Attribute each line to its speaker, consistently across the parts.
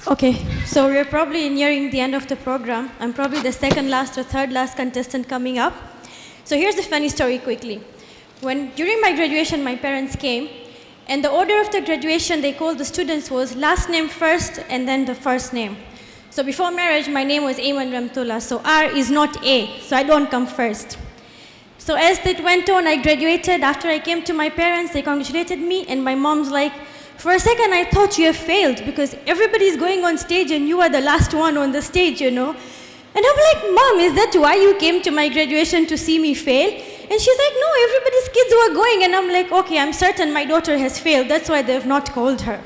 Speaker 1: Okay, so we're probably nearing the end of the program. I'm probably the second last or third last contestant coming up. So here's the funny story quickly. During my graduation, my parents came, and the order of the graduation they called the students was last name first and then the first name. So before marriage, my name was Ayman Ramtullah, so R is not A, so I don't come first. So as it went on, I graduated. After I came to my parents, they congratulated me, and my mom's like, for a second I thought you have failed because everybody's going on stage and you are the last one on the stage, you know. And I'm like, Mom, is that why you came to my graduation, to see me fail? And she's like, no, everybody's kids were going. And I'm like, okay, I'm certain my daughter has failed. That's why they've not called her.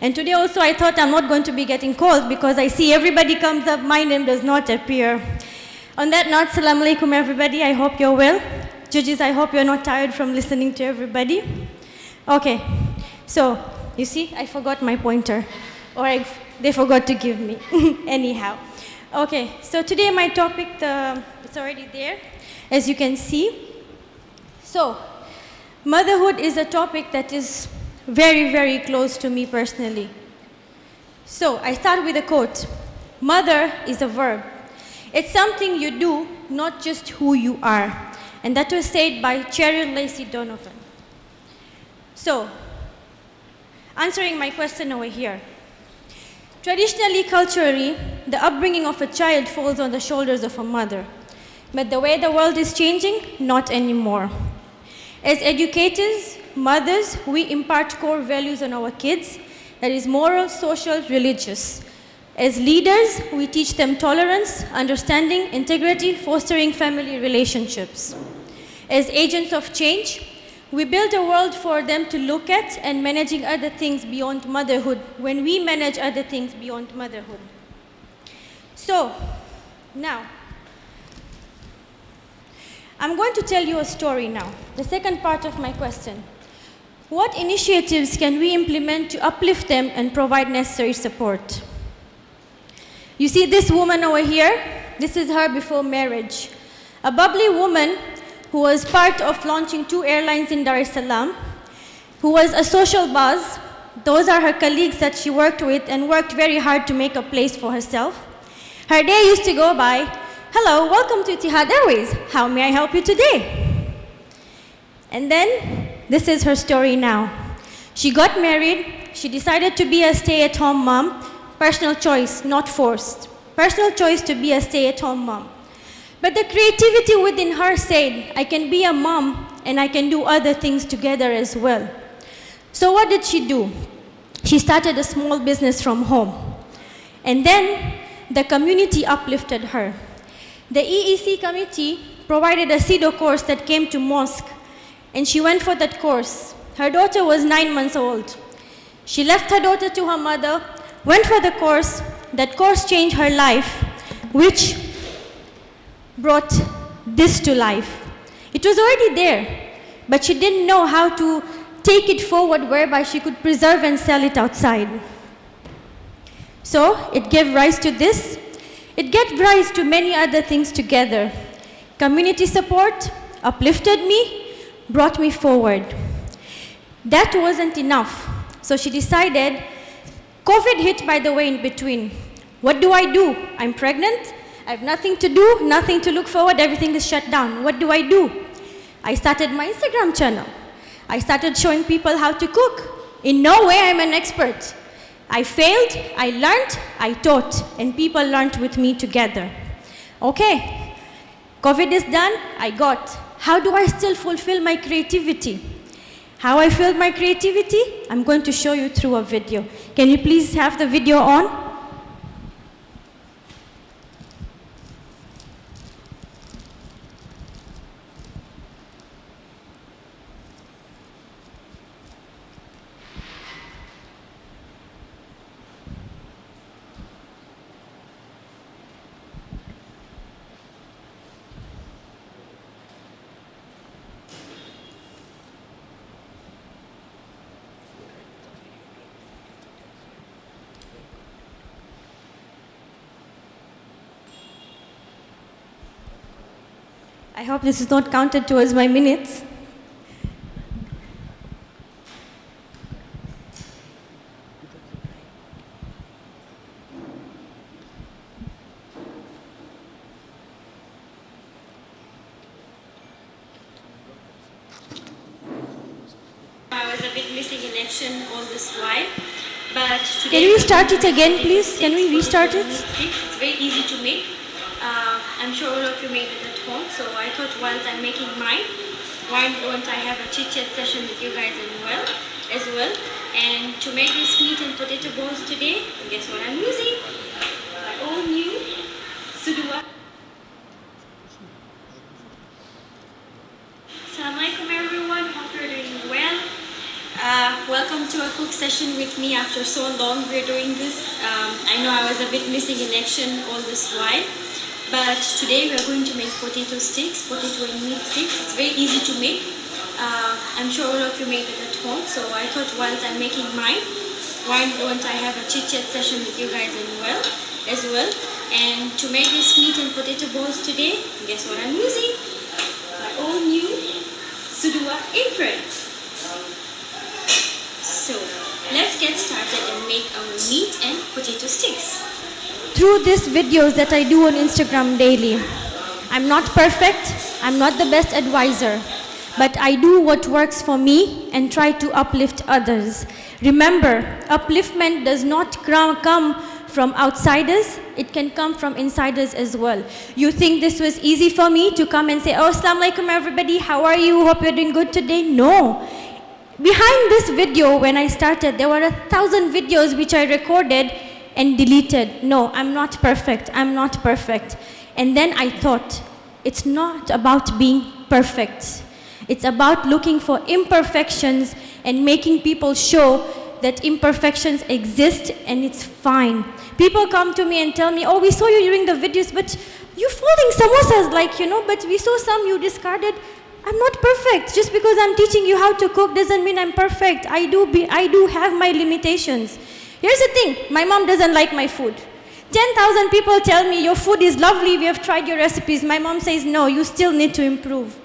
Speaker 1: And today also I thought I'm not going to be getting called because I see everybody comes up, my name does not appear. On that note, Assalamu alaikum everybody, I hope you're well. Judges, I hope you're not tired from listening to everybody. Okay, so you see, I forgot my pointer, or they forgot to give me, anyhow. Okay, so today my topic, it's already there, as you can see. So, motherhood is a topic that is very, very close to me personally. So, I start with a quote. Mother is a verb. It's something you do, not just who you are. And that was said by Cheryl Lacey Donovan. So, answering my question over here. Traditionally, culturally, the upbringing of a child falls on the shoulders of a mother. But the way the world is changing, not anymore. As educators, mothers, we impart core values on our kids, that is moral, social, religious. As leaders, we teach them tolerance, understanding, integrity, fostering family relationships. As agents of change, we build a world for them to look at and managing other things beyond motherhood when we manage other things beyond motherhood. So, now, I'm going to tell you a story now, the second part of my question. What initiatives can we implement to uplift them and provide necessary support? You see this woman over here? This is her before marriage. A bubbly woman who was part of launching 2 airlines in Dar es Salaam, who was a social buzz. Those are her colleagues that she worked with and worked very hard to make a place for herself. Her day used to go by, hello, welcome to Etihad Airways. How may I help you today? And then, this is her story now. She got married, she decided to be a stay-at-home mom, personal choice, not forced. Personal choice to be a stay-at-home mom. But the creativity within her said, I can be a mom and I can do other things together as well. So what did she do? She started a small business from home. And then the community uplifted her. The EEC committee provided a CEDO course that came to mosque, and she went for that course. Her daughter was 9 months old. She left her daughter to her mother, went for the course. That course changed her life, which brought this to life. It was already there, but she didn't know how to take it forward whereby she could preserve and sell it outside. So it gave rise to this. It gave rise to many other things together. Community support uplifted me, brought me forward. That wasn't enough. So she decided, COVID hit by the way in between. What do? I'm pregnant. I have nothing to do, nothing to look forward, everything is shut down. What do? I started my Instagram channel. I started showing people how to cook. In no way I'm an expert. I failed, I learned, I taught, and people learned with me together. Okay, COVID is done, I got. How do I still fulfill my creativity? How I filled my creativity? I'm going to show you through a video. Can you please have the video on? I hope this is not counted towards my minutes. missing in action all this while. But today, can we start it again, please? Can we restart it? It's very easy to make. I'm sure all of you made it at home. So I thought whilst I'm making mine, why don't I have a chit-chat session with you guys as well. And to make this meat and potato balls today, guess what I'm using? My all new Sudua. Assalamualaikum everyone, hope you're doing well. Welcome to a cook session with me after so long we're doing this. I know I was a bit missing in action all this while. But today we are going to make potato sticks, potato and meat sticks. It's very easy to make. I'm sure all of you made it at home. So I thought whilst I'm making mine, why don't I have a chit-chat session with you guys as well. And to make this meat and potato balls today, guess what I'm using? My all new Sudua apron. So let's get started and make our meat and potato sticks. Through these videos that I do on Instagram daily, I'm not perfect, I'm not the best advisor, but I do what works for me and try to uplift others. Remember, upliftment does not come from outsiders, it can come from insiders as well. You think this was easy for me to come and say, oh, Assalamu alaikum everybody, how are you? Hope you're doing good today? No. Behind this video, when I started, there were 1,000 videos which I recorded and deleted. No, I'm not perfect. And then I thought, it's not about being perfect. It's about looking for imperfections and making people show that imperfections exist and it's fine. People come to me and tell me, oh, we saw you during the videos, but you folding samosas, but we saw some you discarded. I'm not perfect. Just because I'm teaching you how to cook doesn't mean I'm perfect. I do have my limitations. Here's the thing, my mom doesn't like my food. 10,000 people tell me, your food is lovely, we have tried your recipes. My mom says, no, you still need to improve.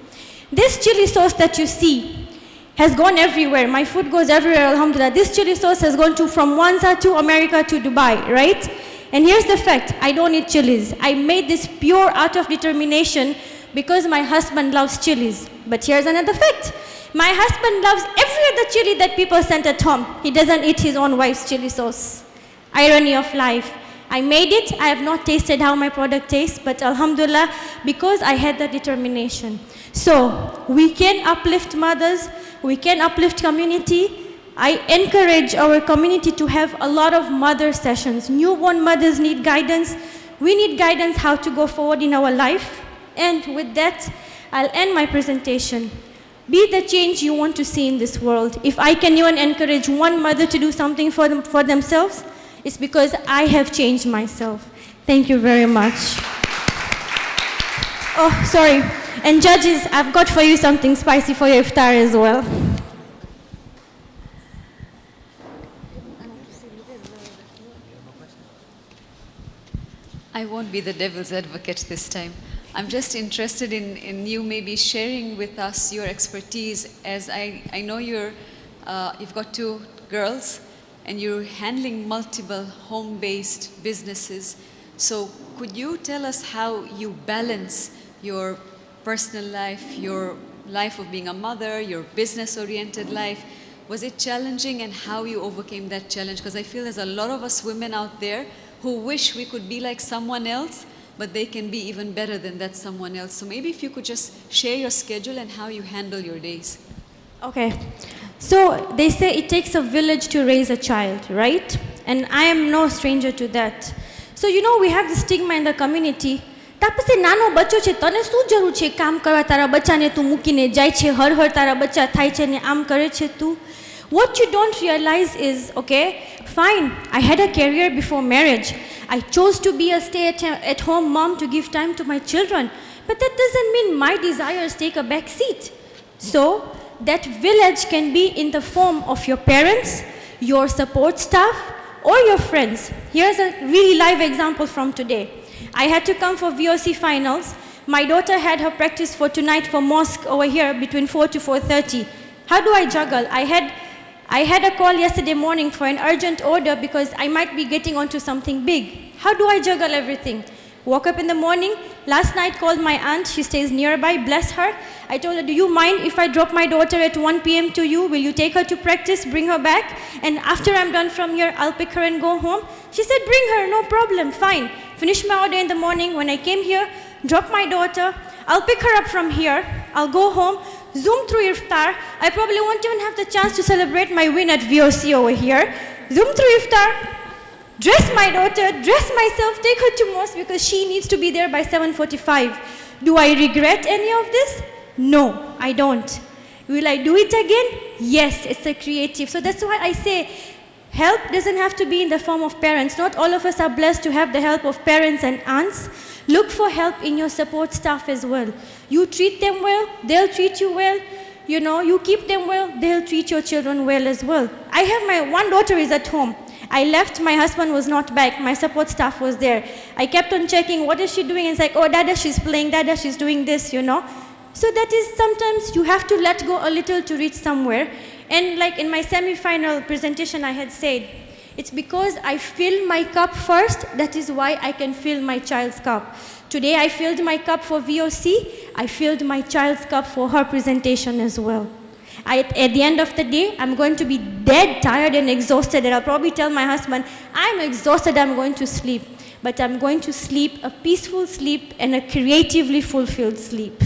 Speaker 1: This chili sauce that you see has gone everywhere. My food goes everywhere, alhamdulillah. This chili sauce has gone from Wanza to America to Dubai, right? And here's the fact, I don't eat chilies. I made this pure out of determination because my husband loves chilies. But here's another fact. My husband loves every other chili that people send at home. He doesn't eat his own wife's chili sauce. Irony of life. I made it, I have not tasted how my product tastes, but alhamdulillah, because I had the determination. So, we can uplift mothers, we can uplift community. I encourage our community to have a lot of mother sessions. Newborn mothers need guidance. We need guidance how to go forward in our life. And with that, I'll end my presentation. Be the change you want to see in this world. If I can even encourage one mother to do something for themselves, it's because I have changed myself. Thank you very much. Oh, sorry. And judges, I've got for you something spicy for your iftar as well.
Speaker 2: I won't be the devil's advocate this time. I'm just interested in you maybe sharing with us your expertise, as I know you've got 2 girls and you're handling multiple home-based businesses. So could you tell us how you balance your personal life, your life of being a mother, your business-oriented life? Was it challenging, and how you overcame that challenge? Because I feel there's a lot of us women out there who wish we could be like someone else, but they can be even better than that someone else. So maybe if you could just share your schedule and how you handle your days.
Speaker 1: Okay. So they say it takes a village to raise a child, right? And I am no stranger to that. So we have the stigma in the community. તાપસે નાનો બચ્ચો છે તને શું જરૂર છે કામ કરવા તારા બચ્ચાને તું મૂકીને જાય છે હર તારા બચ્ચા થાય છે ને આમ કરે છે તું. What you don't realize is, okay, fine, I had a career before marriage. I chose to be a stay-at-home mom to give time to my children. But that doesn't mean my desires take a back seat. So, that village can be in the form of your parents, your support staff, or your friends. Here's a really live example from today. I had to come for VOC finals. My daughter had her practice for tonight for mosque over here between 4 to 4:30. How do I juggle? I had a call yesterday morning for an urgent order because I might be getting onto something big. How do I juggle everything? Woke up in the morning. Last night called my aunt. She stays nearby. Bless her. I told her, do you mind if I drop my daughter at 1 p.m. to you? Will you take her to practice, bring her back? And after I'm done from here, I'll pick her and go home. She said, bring her, no problem, fine. Finish my order in the morning. When I came here, drop my daughter. I'll pick her up from here. I'll go home, zoom through iftar. I probably won't even have the chance to celebrate my win at VOC over here. Zoom through iftar. Dress my daughter, dress myself, take her to mosque because she needs to be there by 7:45. Do I regret any of this? No, I don't. Will I do it again? Yes, it's a creative. So that's why I say help doesn't have to be in the form of parents. Not all of us are blessed to have the help of parents and aunts. Look for help in your support staff as well. You treat them well, they'll treat you well. You know, you keep them well, they'll treat your children well as well. I have my one daughter is at home. I left, my husband was not back, my support staff was there. I kept on checking, what is she doing? It's like, oh, Dada, she's playing, Dada, she's doing this, you know. So that is sometimes you have to let go a little to reach somewhere. And like in my semi-final presentation I had said, it's because I fill my cup first, that is why I can fill my child's cup. Today I filled my cup for VOC, I filled my child's cup for her presentation as well. At the end of the day, I'm going to be dead, tired and exhausted, and I'll probably tell my husband, I'm exhausted, I'm going to sleep. But I'm going to sleep a peaceful sleep and a creatively fulfilled sleep.